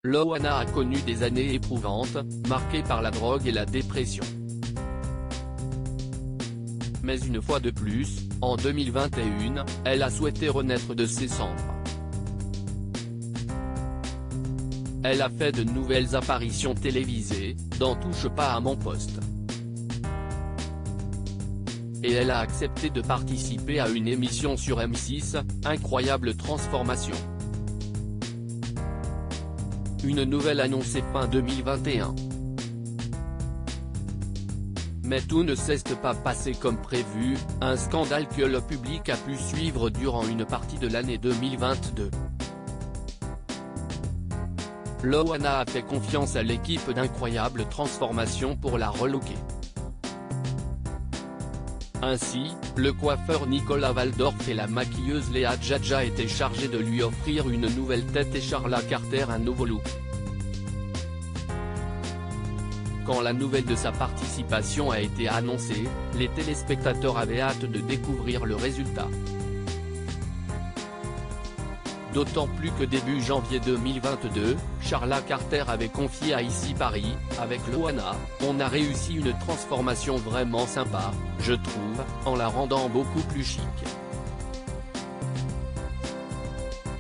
Loana a connu des années éprouvantes, marquées par la drogue et la dépression. Mais une fois de plus, en 2021, elle a souhaité renaître de ses cendres. Elle a fait de nouvelles apparitions télévisées, dans Touche pas à mon poste. Et elle a accepté de participer à une émission sur M6, Incroyable Transformation. Une nouvelle annoncée fin 2021. Mais tout ne s'est pas passé comme prévu, un scandale que le public a pu suivre durant une partie de l'année 2022. Loana a fait confiance à l'équipe d'Incroyable Transformation pour la relooker. Ainsi, le coiffeur Nicolas Waldorf et la maquilleuse Léa Djadja étaient chargés de lui offrir une nouvelle tête et Charla Carter un nouveau look. Quand la nouvelle de sa participation a été annoncée, les téléspectateurs avaient hâte de découvrir le résultat. D'autant plus que début janvier 2022, Charla Carter avait confié à Ici Paris, avec Loana, on a réussi une transformation vraiment sympa, je trouve, en la rendant beaucoup plus chic.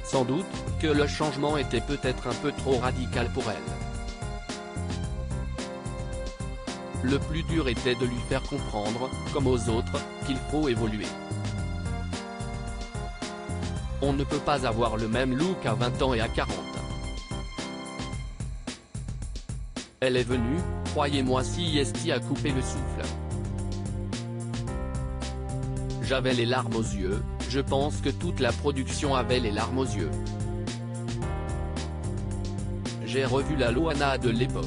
Sans doute, que le changement était peut-être un peu trop radical pour elle. Le plus dur était de lui faire comprendre, comme aux autres, qu'il faut évoluer. On ne peut pas avoir le même look à 20 ans et à 40. Elle est venue, croyez-moi CIST a coupé le souffle. J'avais les larmes aux yeux, je pense que toute la production avait les larmes aux yeux. J'ai revu la Loana de l'époque.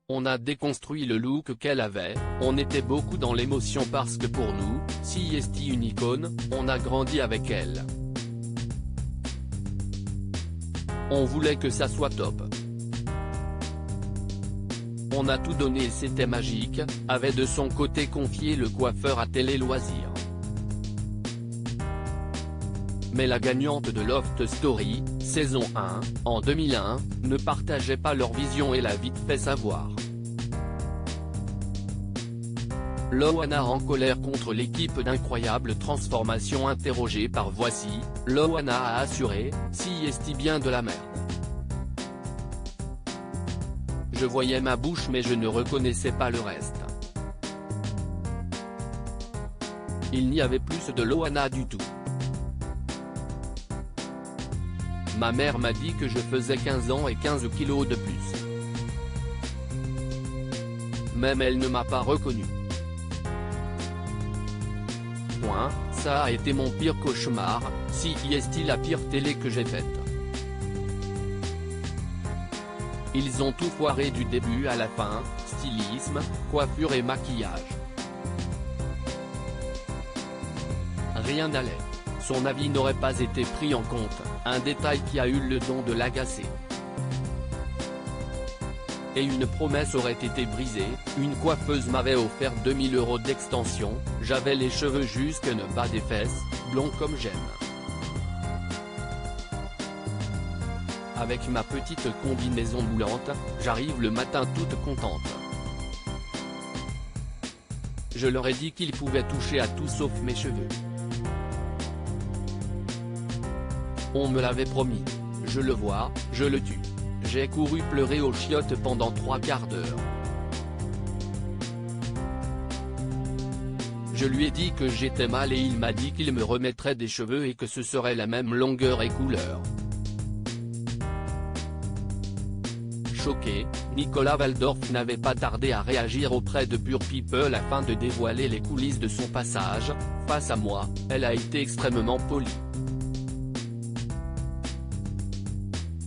On a déconstruit le look qu'elle avait, on était beaucoup dans l'émotion parce que pour nous, CIST une icône, on a grandi avec elle. On voulait que ça soit top. On a tout donné et c'était magique, avait de son côté confié le coiffeur à Télé Loisirs. Mais la gagnante de Loft Story, saison 1, en 2001, ne partageait pas leur vision et l'a vite fait savoir. Loana en colère contre l'équipe d'Incroyable Transformation interrogée par Voici, Loana a assuré, CIST bien de la merde. Je voyais ma bouche mais je ne reconnaissais pas le reste. Il n'y avait plus de Loana du tout. Ma mère m'a dit que je faisais 15 ans et 15 kilos de plus. Même elle ne m'a pas reconnu. Ça a été mon pire cauchemar, CIST la pire télé que j'ai faite. Ils ont tout foiré du début à la fin, stylisme, coiffure et maquillage. Rien n'allait. Son avis n'aurait pas été pris en compte, un détail qui a eu le don de l'agacer. Et une promesse aurait été brisée, une coiffeuse m'avait offert 2000 € d'extension, j'avais les cheveux jusque ne bas des fesses, blonds comme j'aime. Avec ma petite combinaison moulante, j'arrive le matin toute contente. Je leur ai dit qu'ils pouvaient toucher à tout sauf mes cheveux. On me l'avait promis. Je le vois, je le tue. J'ai couru pleurer aux chiottes pendant 3 quarts d'heure. Je lui ai dit que j'étais mal et il m'a dit qu'il me remettrait des cheveux et que ce serait la même longueur et couleur. Choqué, Nicolas Waldorf n'avait pas tardé à réagir auprès de Pure People afin de dévoiler les coulisses de son passage. Face à moi, elle a été extrêmement polie.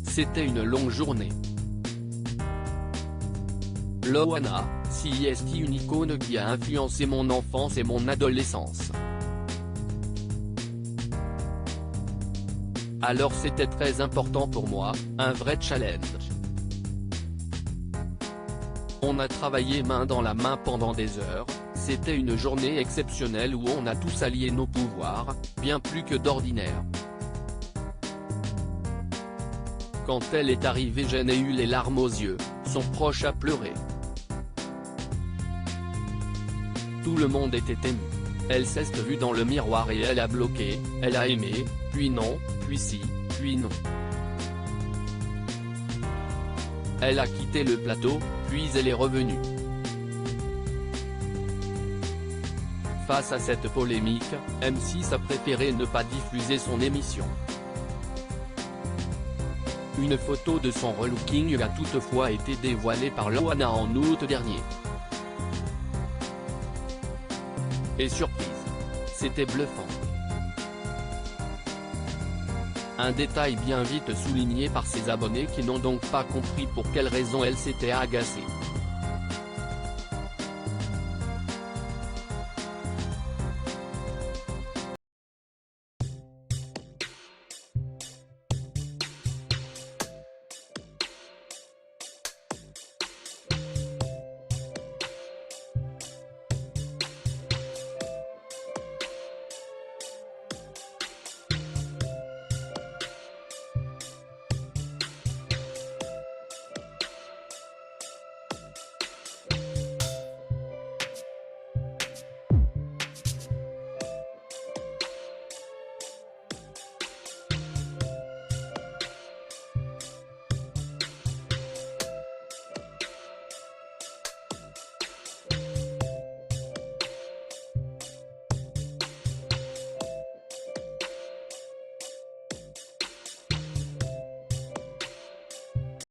C'était une longue journée. Loana, CIST une icône qui a influencé mon enfance et mon adolescence. Alors c'était très important pour moi, un vrai challenge. On a travaillé main dans la main pendant des heures, c'était une journée exceptionnelle où on a tous allié nos pouvoirs, bien plus que d'ordinaire. Quand elle est arrivée, Jen a eu les larmes aux yeux, son proche a pleuré. Tout le monde était ému. Elle s'est vue dans le miroir et elle a bloqué, elle a aimé, puis non, puis si, puis non. Elle a quitté le plateau, puis elle est revenue. Face à cette polémique, M6 a préféré ne pas diffuser son émission. Une photo de son relooking a toutefois été dévoilée par Loana en août dernier. Et surprise, c'était bluffant. Un détail bien vite souligné par ses abonnés qui n'ont donc pas compris pour quelle raison elle s'était agacée.